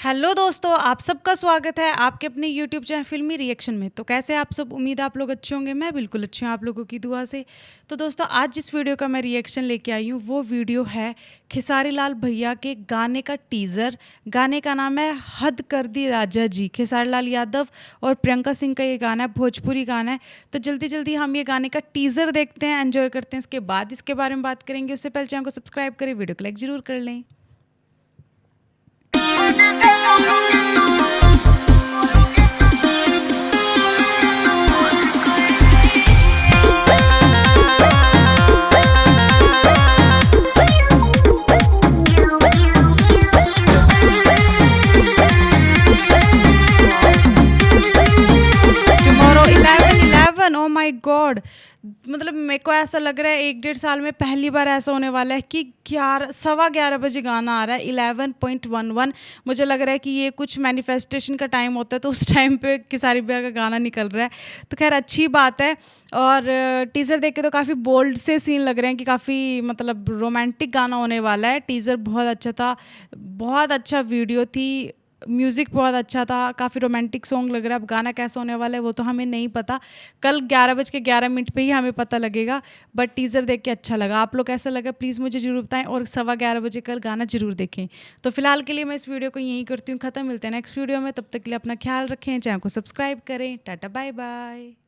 Hello दोस्तों, आप सबका स्वागत है आपके अपने यूट्यूब चैनल फिल्मी रिएक्शन में। तो कैसे आप सब, उम्मीद है आप लोग अच्छे होंगे। मैं बिल्कुल अच्छी हूँ आप लोगों की दुआ से। तो दोस्तों, आज जिस वीडियो का मैं रिएक्शन लेके आई हूँ वो वीडियो है खेसारी लाल भैया के गाने का टीज़र। गाने का नाम है हद कर दी राजा जी। खेसारी लाल यादव और प्रियंका सिंह का ये गाना है, भोजपुरी गाना है। तो जल्दी जल्दी हम ये गाने का टीज़र देखते हैं, एंजॉय करते हैं, इसके बाद इसके बारे में बात करेंगे। उससे पहले चैनल को सब्सक्राइब करें, वीडियो को लाइक ज़रूर कर लें। Tomorrow 11/11, oh my God. मतलब मेरे को ऐसा लग रहा है 1-1.5 साल में पहली बार ऐसा होने वाला है कि 11 11:15 गाना आ रहा है 11.11। मुझे लग रहा है कि ये कुछ मैनिफेस्टेशन का टाइम होता है, तो उस टाइम पे खेसारी भैया का गाना निकल रहा है। तो खैर अच्छी बात है। और टीज़र देख के तो काफ़ी बोल्ड से सीन लग रहे हैं कि काफ़ी मतलब रोमांटिक गाना होने वाला है। टीज़र बहुत अच्छा था, बहुत अच्छा वीडियो थी, म्यूज़िक बहुत अच्छा था, काफ़ी रोमांटिक सॉन्ग लग रहा है। अब गाना कैसा होने वाला है वो तो हमें नहीं पता, कल 11:11 पे ही हमें पता लगेगा। बट टीज़र देख के अच्छा लगा। आप लोग कैसा लगा प्लीज़ मुझे ज़रूर बताएं, और 11:15 कल गाना ज़रूर देखें। तो फिलहाल के लिए मैं इस वीडियो को यहीं करती हूँ ख़त्म। मिलते हैं नेक्स्ट वीडियो में, तब तक के लिए अपना ख्याल रखें, चैनल को सब्सक्राइब करें। Tata bye bye.